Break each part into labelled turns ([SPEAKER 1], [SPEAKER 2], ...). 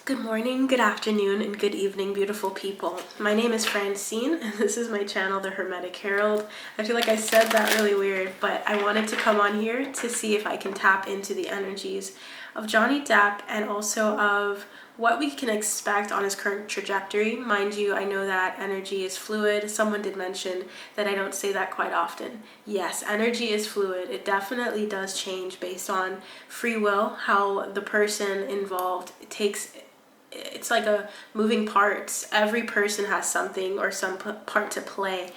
[SPEAKER 1] Good morning, good afternoon, and good evening, beautiful people. My name is Francine, and this is my channel, The Hermetic Herald. I feel like I said that really weird, but I wanted to come on here to see if I can tap into the energies of Johnny Depp and also of what we can expect on his current trajectory. Mind you, I know that energy is fluid. Someone did mention that I don't say that quite often. Yes, energy is fluid. It definitely does change based on free will, how the person involved takes. It's like a moving parts. Every person has something or some part to play.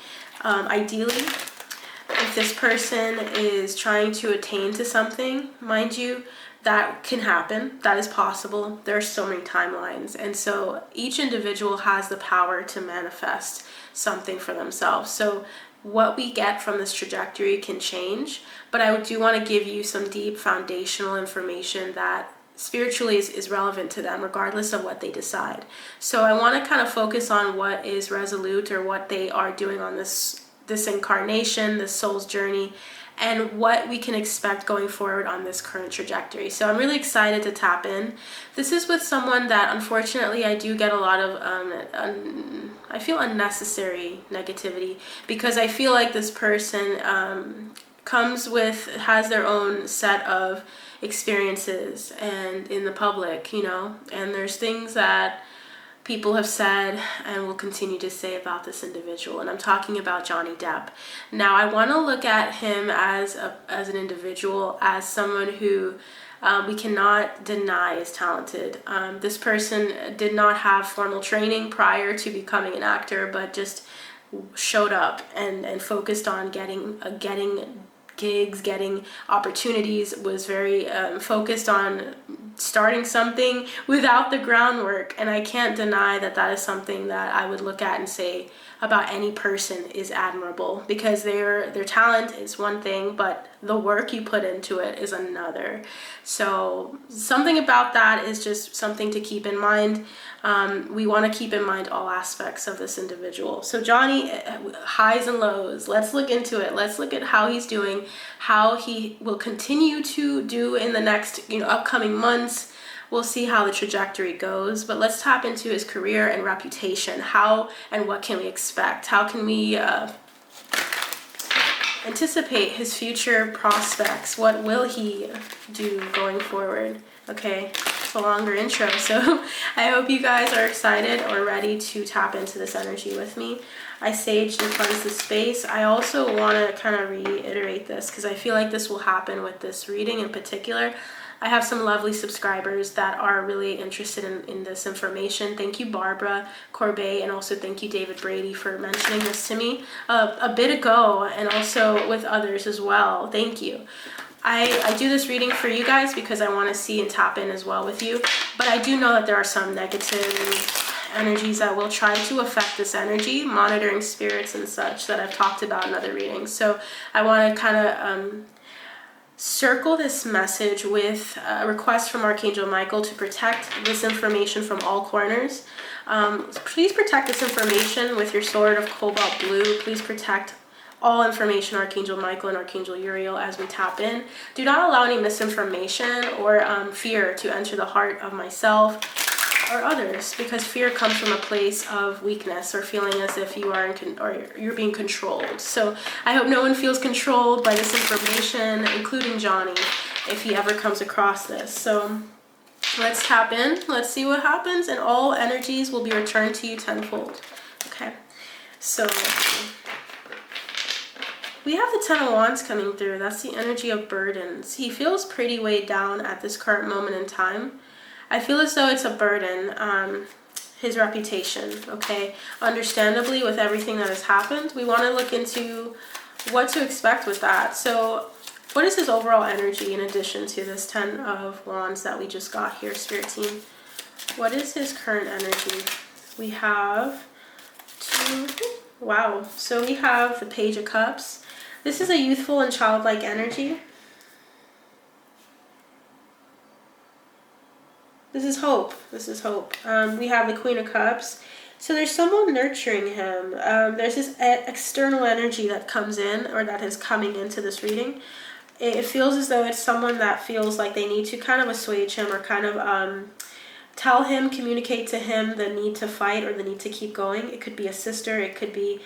[SPEAKER 1] Ideally, if this person is trying to attain to something, mind you, that can happen. That is possible. There are so many timelines. And so each individual has the power to manifest something for themselves. So what we get from this trajectory can change. But I do want to give you some deep foundational information that spiritually is relevant to them regardless of what they decide. So I want to kind of focus on what is resolute or what they are doing on this incarnation, this soul's journey, and what we can expect going forward on this current trajectory. So I'm really excited to tap in. This is with someone that unfortunately I do get a lot of I feel unnecessary negativity, because I feel like this person has their own set of experiences and in the public, and there's things that people have said and will continue to say about this individual, and I'm talking about Johnny Depp. Now I want to look at him as an individual, as someone who we cannot deny is talented. This person did not have formal training prior to becoming an actor, but just showed up and focused on getting gigs, getting opportunities, was very focused on starting something without the groundwork. And I can't deny that that is something that I would look at and say about any person is admirable, because their talent is one thing, but the work you put into it is another. So something about that is just something to keep in mind. We want to keep in mind all aspects of this individual. So Johnny, highs and lows. Let's look into it. Let's look at how he's doing, how he will continue to do in the next upcoming months. We'll see how the trajectory goes, but let's tap into his career and reputation. How and what can we expect? How can we anticipate his future prospects? What will he do going forward? Okay, it's a longer intro, so I hope you guys are excited or ready to tap into this energy with me. I saged and cleansed the space. I also want to kind of reiterate this because I feel like this will happen with this reading in particular. I have some lovely subscribers that are really interested in this information. Thank you, Barbara Corbet, and also thank you, David Brady, for mentioning this to me a bit ago, and also with others as well. Thank you. I do this reading for you guys because I want to see and tap in as well with you, but I do know that there are some negative energies that will try to affect this energy, monitoring spirits and such that I've talked about in other readings. So I want to kind of circle this message with a request from Archangel Michael to protect this information from all corners. Please protect this information with your sword of cobalt blue. Please protect all information, Archangel Michael and Archangel Uriel, as we tap in. Do not allow any misinformation or fear to enter the heart of myself or others, because fear comes from a place of weakness or feeling as if you are you're being controlled. So I hope no one feels controlled by this information, including Johnny, if he ever comes across this. So let's tap in, let's see what happens, and all energies will be returned to you tenfold. Okay, so we have the Ten of Wands coming through. That's the energy of burdens. He feels pretty weighed down at this current moment in time. I feel as though it's a burden, his reputation, okay? Understandably, with everything that has happened, we want to look into what to expect with that. So what is his overall energy in addition to this Ten of Wands that we just got here, Spirit Team? What is his current energy? We have wow. So we have the Page of Cups. This is a youthful and childlike energy. This is hope. This is hope. We have the Queen of Cups. So there's someone nurturing him. There's this external energy that comes in, or that is coming into this reading. It feels as though it's someone that feels like they need to kind of assuage him, or kind of tell him, communicate to him the need to fight or the need to keep going. It could be a sister, it could be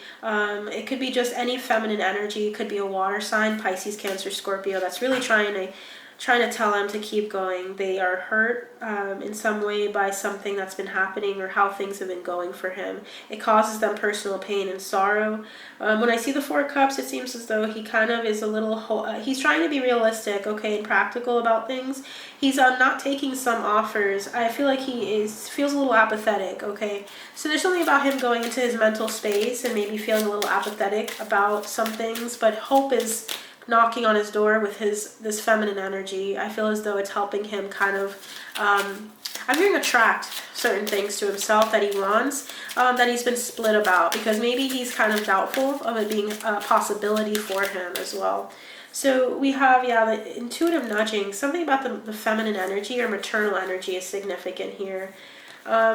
[SPEAKER 1] just any feminine energy. It could be a water sign, Pisces, Cancer, Scorpio, that's really trying to tell him to keep going. They are hurt in some way by something that's been happening or how things have been going for him. It causes them personal pain and sorrow. When I see the Four of Cups, it seems as though he kind of is a little, he's trying to be realistic, okay, and practical about things. He's not taking some offers. I feel like feels a little apathetic, okay? So there's something about him going into his mental space and maybe feeling a little apathetic about some things, but hope is knocking on his door with this feminine energy. I feel as though it's helping him kind of I'm hearing attract certain things to himself that he wants, that he's been split about, because maybe he's kind of doubtful of it being a possibility for him as well. So we have, the intuitive nudging. Something about the feminine energy or maternal energy is significant here.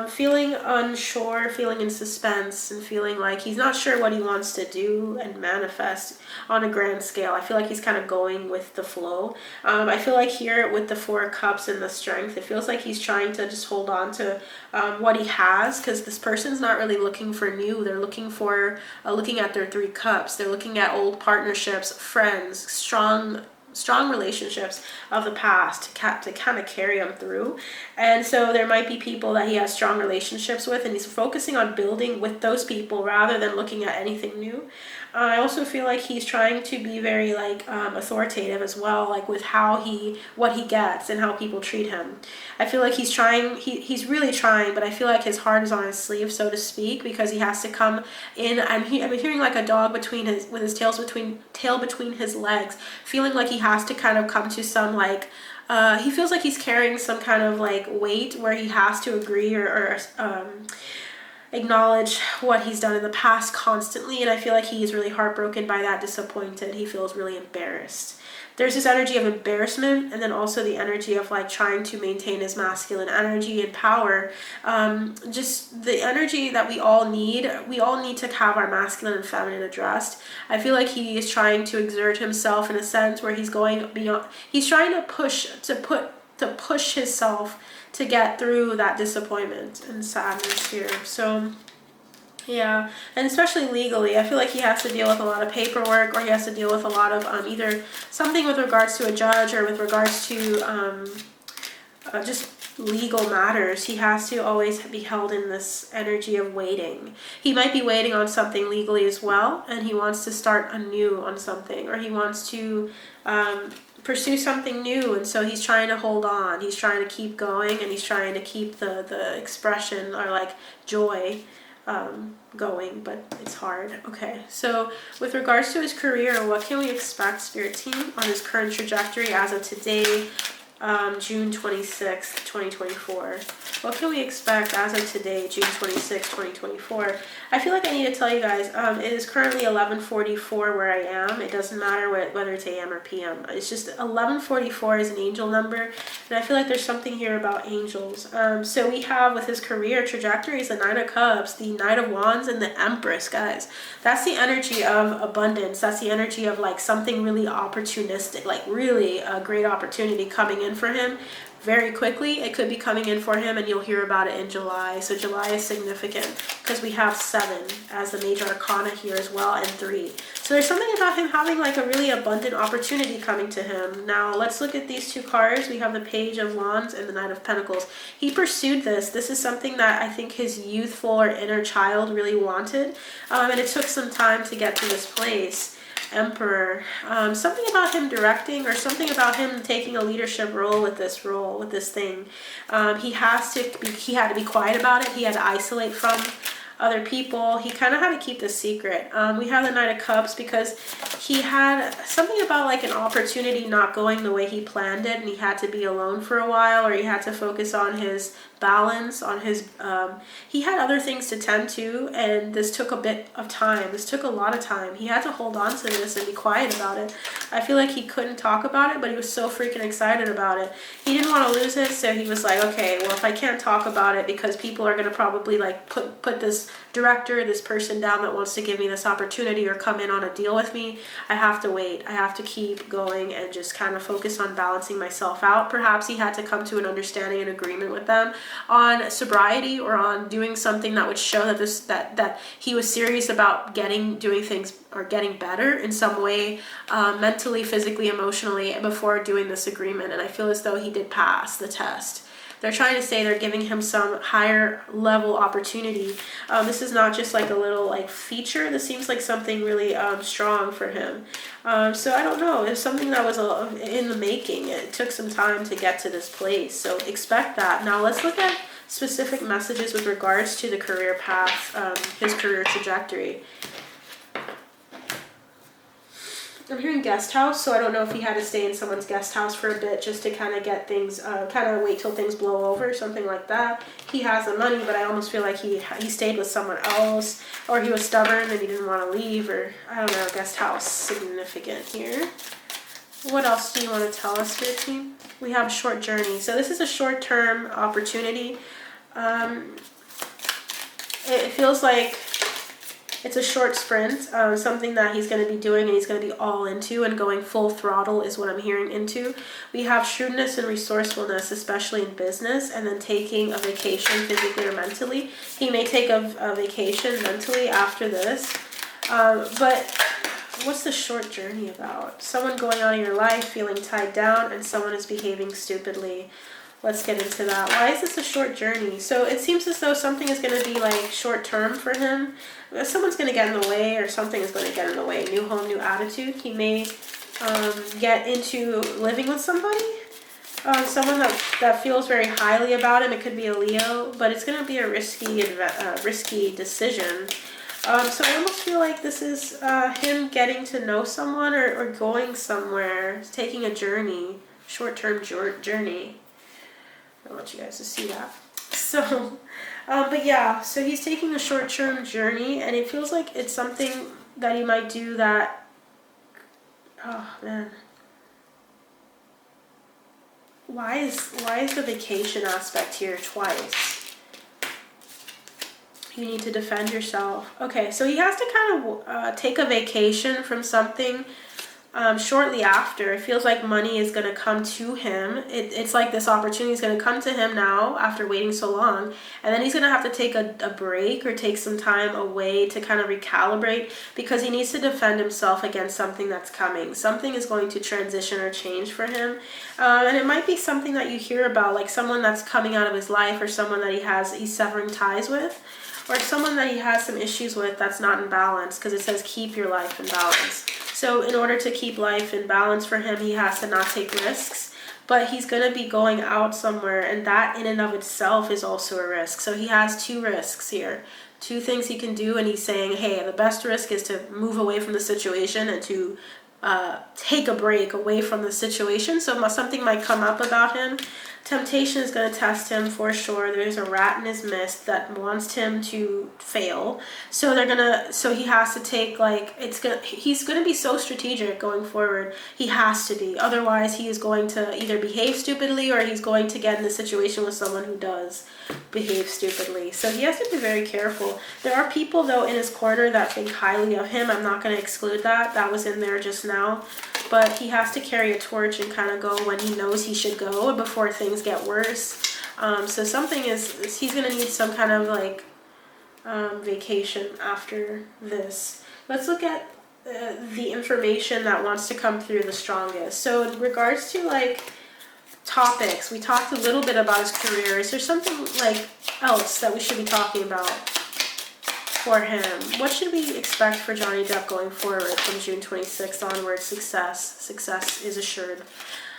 [SPEAKER 1] Feeling unsure, feeling in suspense, and feeling like he's not sure what he wants to do and manifest on a grand scale. I feel like he's kind of going with the flow. I feel like here with the Four of Cups and the Strength, it feels like he's trying to just hold on to what he has, because this person's not really looking for new. They're looking for, looking at their Three Cups. They're looking at old partnerships, friends, strong relationships of the past to kind of carry him through. And so there might be people that he has strong relationships with, and he's focusing on building with those people rather than looking at anything new. I also feel like he's trying to be very authoritative as well, like with what he gets and how people treat him. I feel like he's really trying, but I feel like his heart is on his sleeve, so to speak, because he has to come in. I'm hearing like a dog with his tail between his legs, feeling like he has to kind of come to some he feels like he's carrying some kind of weight where he has to agree or acknowledge what he's done in the past constantly. And I feel like he is really heartbroken by that, disappointed. He feels really embarrassed. There's this energy of embarrassment, and then also the energy of trying to maintain his masculine energy and power. Just the energy that we all need. We all need to have our masculine and feminine addressed. I feel like he is trying to exert himself in a sense where he's going beyond. He's trying to push himself to get through that disappointment and sadness here. So yeah, and especially legally, I feel like he has to deal with a lot of paperwork, or he has to deal with a lot of either something with regards to a judge or with regards to just legal matters. He has to always be held in this energy of waiting. He might be waiting on something legally as well, and he wants to start anew on something, or he wants to pursue something new, and so he's trying to hold on. He's trying to keep going, and he's trying to keep the expression or joy going, but it's hard. Okay, so with regards to his career, what can we expect, Spirit Team, on his current trajectory as of today, June 26th, 2024? What can we expect as of today, June 26th, 2024? I feel like I need to tell you guys, it is currently 11:44 where I am. It doesn't matter whether it's AM or PM. It's just 11:44 is an angel number, and I feel like there's something here about angels. So we have with his career trajectory is the Nine of Cups, the Knight of Wands, and the Empress, guys. That's the energy of abundance. That's the energy of something really opportunistic, really a great opportunity coming in for him very quickly. It could be coming in for him, and you'll hear about it in July. So July is significant because we have 7 as the major arcana here as well, and 3. So there's something about him having a really abundant opportunity coming to him. Now let's look at these two cards. We have the Page of Wands and the Knight of Pentacles. He pursued this. This is something that I think his youthful or inner child really wanted, and it took some time to get to this place. Emperor, something about him directing, or something about him taking a leadership role with this thing. He had to be quiet about it. He had to isolate from other people. He kind of had to keep this secret. We have the Knight of Cups because he had something about an opportunity not going the way he planned it, and he had to be alone for a while, or he had to focus on his balance, on his he had other things to tend to, and this took a bit of time. This took a lot of time. He had to hold on to this and be quiet about it. I feel like he couldn't talk about it, but he was so freaking excited about it. He didn't want to lose it, so he was like, okay, well, if I can't talk about it because people are going to probably put this director, this person down that wants to give me this opportunity or come in on a deal with me, I have to wait. I have to keep going and just kind of focus on balancing myself out. Perhaps he had to come to an understanding and agreement with them on sobriety or on doing something that would show that he was serious about doing things or getting better in some way, mentally, physically, emotionally, before doing this agreement. And I feel as though he did pass the test. They're trying to say they're giving him some higher level opportunity. This is not just like a little like feature. This seems like something really strong for him. So I don't know. It's something that was in the making. It took some time to get to this place. So expect that. Now let's look at specific messages with regards to the career path, his career trajectory. I'm hearing guest house, so I don't know if he had to stay in someone's guest house for a bit just to kind of get things, kind of wait till things blow over, something like that. He has the money, but I almost feel like he stayed with someone else, or he was stubborn and he didn't want to leave, or I don't know, guest house significant here. What else do you want to tell us, Spirit Team? We have short journey. So this is a short-term opportunity. It feels like it's a short sprint, something that he's going to be doing and he's going to be all into and going full throttle is what I'm hearing into. We have shrewdness and resourcefulness, especially in business, and then taking a vacation physically or mentally. He may take a vacation mentally after this, but what's the short journey about? Someone going on in your life, feeling tied down, and someone is behaving stupidly. Let's get into that. Why is this a short journey? So it seems as though something is going to be like short term for him. Someone's going to get in the way, or something is going to get in the way. New home, new attitude. He may get into living with somebody. Someone that feels very highly about him. It could be a Leo, but it's going to be a risky decision. So I almost feel like this is him getting to know someone or going somewhere, taking a journey, short-term journey. I want you guys to see that. So, but yeah, so he's taking a short-term journey, and it feels like it's something that he might do that, oh man. Why is the vacation aspect here twice? You need to defend yourself. Okay, so he has to kind of take a vacation from something shortly after. It feels like money is going to come to him. It's like this opportunity is going to come to him now after waiting so long. And then he's going to have to take a break or take some time away to kind of recalibrate, because he needs to defend himself against something that's coming. Something is going to transition or change for him. And it might be something that you hear about, like someone that's coming out of his life, or someone that he's severing ties with, or someone that he has some issues with that's not in balance, because it says keep your life in balance. So in order to keep life in balance for him, he has to not take risks, but he's going to be going out somewhere, and that in and of itself is also a risk. So he has two risks here, two things he can do, and he's saying, hey, the best risk is to move away from the situation and to take a break away from the situation. So something might come up about him. Temptation is going to test him for sure. There's a rat in his midst that wants him to fail. So he has to take, he's going to be so strategic going forward. He has to be. Otherwise, he is going to either behave stupidly, or he's going to get in a situation with someone who does behave stupidly. So he has to be very careful. There are people, though, in his corner that think highly of him. I'm not going to exclude that. That was in there just now. But he has to carry a torch and kind of go when he knows he should go before things get worse. So he's going to need some kind of vacation after this. Let's look at the information that wants to come through the strongest. So in regards to topics, we talked a little bit about his career. Is there something else that we should be talking about for him? What should we expect for Johnny Depp going forward from June 26th onwards? Success is assured.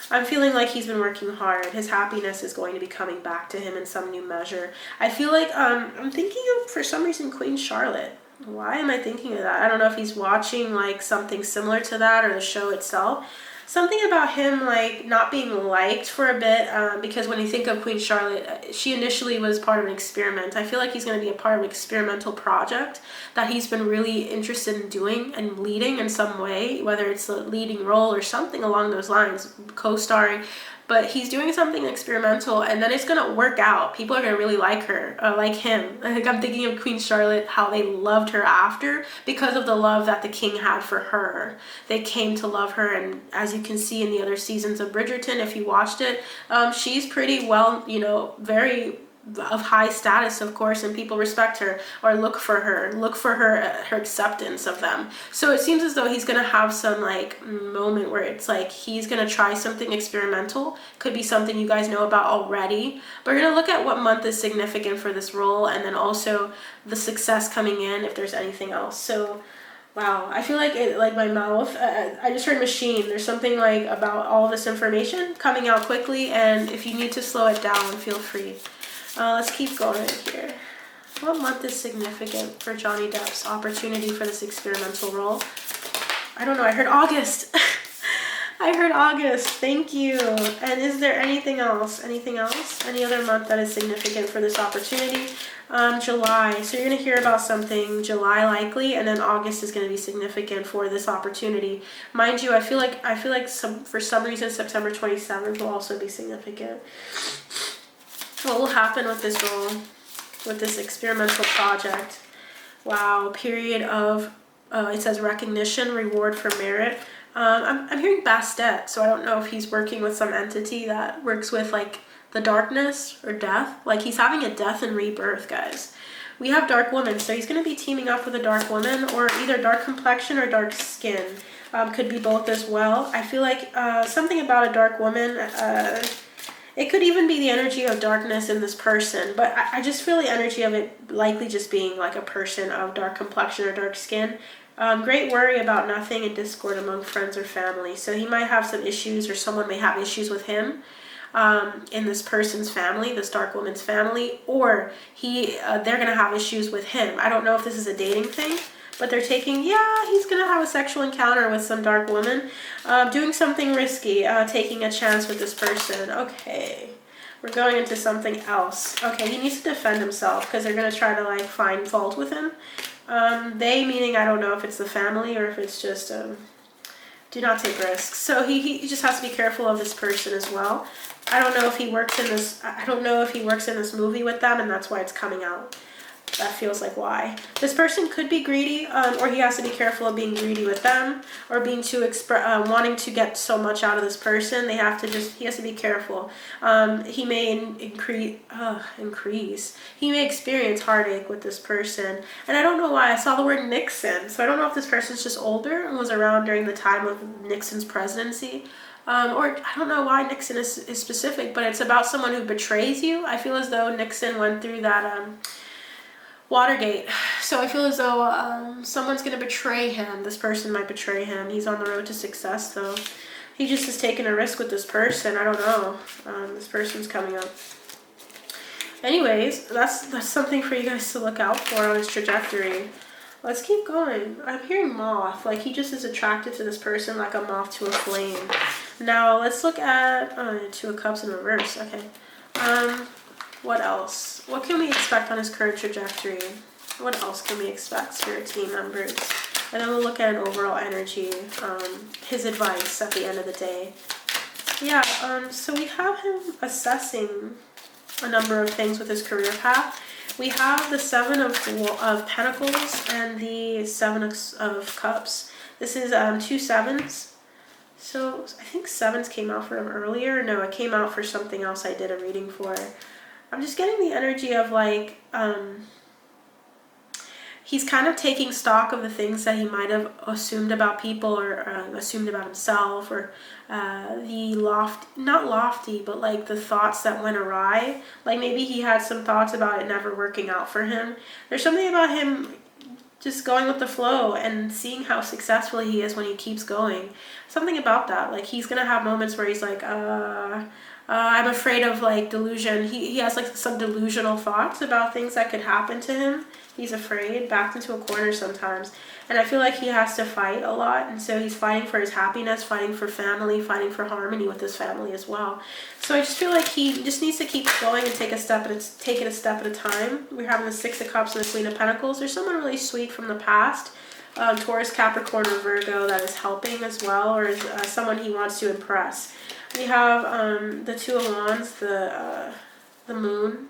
[SPEAKER 1] I'm feeling like he's been working hard. His happiness is going to be coming back to him in some new measure. I feel like I'm thinking of, for some reason, Queen Charlotte. Why am I thinking of that? I don't know if he's watching something similar to that, or the show itself. Something about him not being liked for a bit, because when you think of Queen Charlotte, she initially was part of an experiment. I feel like he's going to be a part of an experimental project that he's been really interested in doing and leading in some way, whether it's a leading role or something along those lines, co-starring. But he's doing something experimental, and then it's going to work out. People are going to really like her, like him. I'm thinking of Queen Charlotte, how they loved her after, because of the love that the king had for her. They came to love her, and as you can see in the other seasons of Bridgerton, if you watched it, she's pretty well, very of high status, of course, and people respect her or look for her acceptance of them. So it seems as though he's gonna have some like moment where it's like he's gonna try something experimental. Could be something you guys know about already. But we're gonna look at what month is significant for this role, and then also the success coming in if there's anything else. So wow, I feel like it, like my mouth, I just heard machine. There's something like about all this information coming out quickly, and if you need to slow it down, feel free. Let's keep going here. What month is significant for Johnny Depp's opportunity for this experimental role? I don't know, I heard August. I heard August, thank you. And is there anything else? Anything else? Any other month that is significant for this opportunity? July. So you're going to hear about something July likely, and then August is going to be significant for this opportunity. Mind you, I feel like for some reason September 27th will also be significant. What will happen with this role, with this experimental project? Wow, period of, it says recognition, reward for merit. I'm hearing Bastet, so I don't know if he's working with some entity that works with like the darkness or death. Like he's having a death and rebirth, guys. We have dark woman, so he's going to be teaming up with a dark woman, or either dark complexion or dark skin. Could be both as well. I feel like something about a dark woman, it could even be the energy of darkness in this person, but I just feel the energy of it likely just being like a person of dark complexion or dark skin. Great worry about nothing and discord among friends or family. So he might have some issues, or someone may have issues with him in this person's family, this dark woman's family, or they're going to have issues with him. I don't know if this is a dating thing, but they're taking, he's going to have a sexual encounter with some dark woman, doing something risky, taking a chance with this person. Okay, we're going into something else. Okay, he needs to defend himself because they're going to try to like find fault with him. They meaning I don't know if it's the family or if it's just do not take risks. So he just has to be careful of this person as well. I don't know if he works in this. I don't know if he works in this movie with them, and that's why it's coming out. That feels like why. This person could be greedy, or he has to be careful of being greedy with them, or being too wanting to get so much out of this person. He has to be careful. He may increase. He may experience heartache with this person. And I don't know why. I saw the word Nixon, so I don't know if this person's just older and was around during the time of Nixon's presidency. Or I don't know why Nixon is specific, but it's about someone who betrays you. I feel as though Nixon went through that Watergate. So I feel as though someone's going to betray him. This person might betray him. He's on the road to success, though. He just is taking a risk with this person. I don't know. This person's coming up. Anyways, that's something for you guys to look out for on his trajectory. Let's keep going. I'm hearing moth. Like he just is attracted to this person like a moth to a flame. Now let's look at Two of Cups in reverse. Okay. What else? What can we expect on his current trajectory? What else can we expect, Spirit team members? And then we'll look at an overall energy, his advice at the end of the day. Yeah, so we have him assessing a number of things with his career path. We have the Seven of Pentacles and the Seven of Cups. This is 2 sevens. So I think sevens came out for him earlier. No, it came out for something else I did a reading for. I'm just getting the energy of like, he's kind of taking stock of the things that he might have assumed about people, or assumed about himself, or not lofty, but like the thoughts that went awry. Like maybe he had some thoughts about it never working out for him. There's something about him just going with the flow and seeing how successful he is when he keeps going. Something about that. Like he's going to have moments where he's like, I'm afraid of like delusion. He has like some delusional thoughts about things that could happen to him. He's afraid, backed into a corner sometimes. And I feel like he has to fight a lot. And so he's fighting for his happiness, fighting for family, fighting for harmony with his family as well. So I just feel like he just needs to keep going and take it a step at a time. We're having the Six of Cups and the Queen of Pentacles. There's someone really sweet from the past. Taurus, Capricorn, or Virgo that is helping as well, or is someone he wants to impress. We have the Two of Wands, the Moon.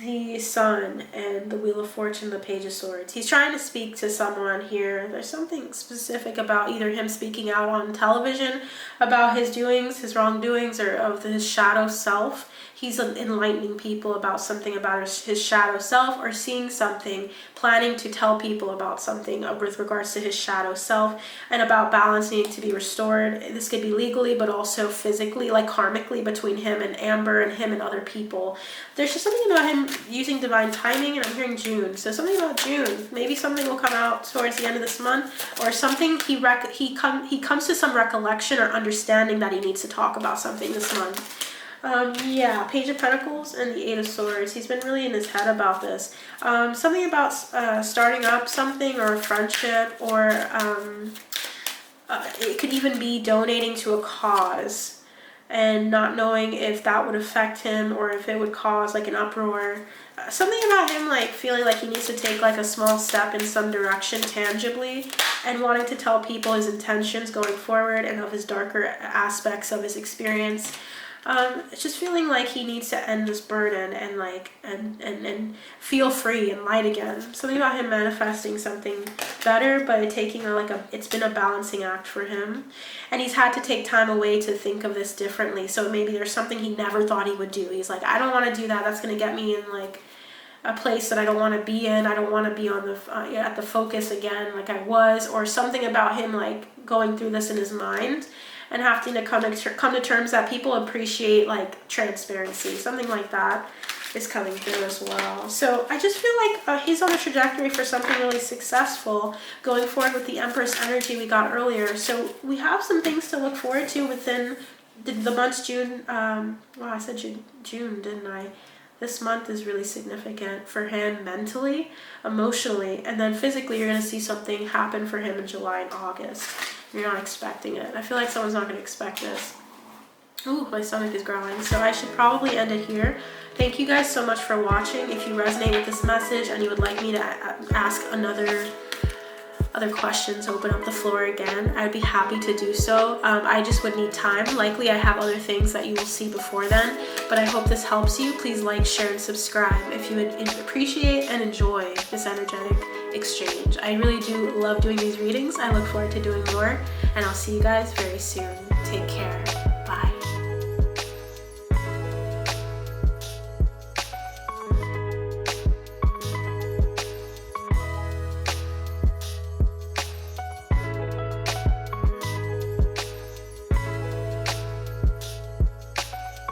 [SPEAKER 1] the Sun and the Wheel of Fortune, the Page of Swords. He's trying to speak to someone here. There's something specific about either him speaking out on television about his doings, his wrongdoings, or of his shadow self. He's enlightening people about something about his shadow self, or seeing something, planning to tell people about something with regards to his shadow self, and about balance needing to be restored. This could be legally, but also physically, like karmically, between him and Amber and him and other people. There's just something about him using divine timing, and I'm hearing June. So something about June. Maybe something will come out towards the end of this month, or something he comes to some recollection or understanding that he needs to talk about something this month. Yeah, Page of Pentacles and the Eight of Swords. He's been really in his head about this. Something about starting up something, or a friendship, or it could even be donating to a cause and not knowing if that would affect him or if it would cause like an uproar. Something about him like feeling like he needs to take like a small step in some direction tangibly, and wanting to tell people his intentions going forward and of his darker aspects of his experience. It's just feeling like he needs to end this burden and like and feel free and light again. Something about him manifesting something better, but it's been a balancing act for him, and he's had to take time away to think of this differently. So maybe there's something he never thought he would do. He's like, I don't want to do that. That's gonna get me in like a place that I don't want to be in. I don't want to be on the at the focus again like I was, or something about him like going through this in his mind and having to come to terms that people appreciate like transparency. Something like that is coming through as well. So I just feel like he's on a trajectory for something really successful going forward with the Empress energy we got earlier. So we have some things to look forward to within the month's June. Well, I said June, didn't I? This month is really significant for him mentally, emotionally, and then physically you're going to see something happen for him in July and August. You're not expecting it. I feel like someone's not going to expect this. Ooh, my stomach is growling. So I should probably end it here. Thank you guys so much for watching. If you resonate with this message and you would like me to ask other questions, open up the floor again, I'd be happy to do so. I just would need time. Likely I have other things that you will see before then, but I hope this helps you. Please like, share, and subscribe if you would appreciate and enjoy this energetic exchange. I really do love doing these readings. I look forward to doing more, and I'll see you guys very soon. Take care.